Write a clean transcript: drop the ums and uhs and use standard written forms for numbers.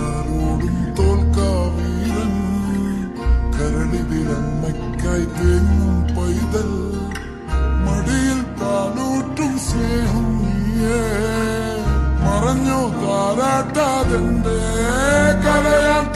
ആരോടും തോൽക്കാവീരൻ കരളിതിലമ്മയ്ക്കായി തേങ്ങും പൈതൽ മടിയിൽ പാലൂട്ടും സ്നേഹം നീയേ മറഞ്ഞോ താരാട്ടാതെന്റെ കലയാൻ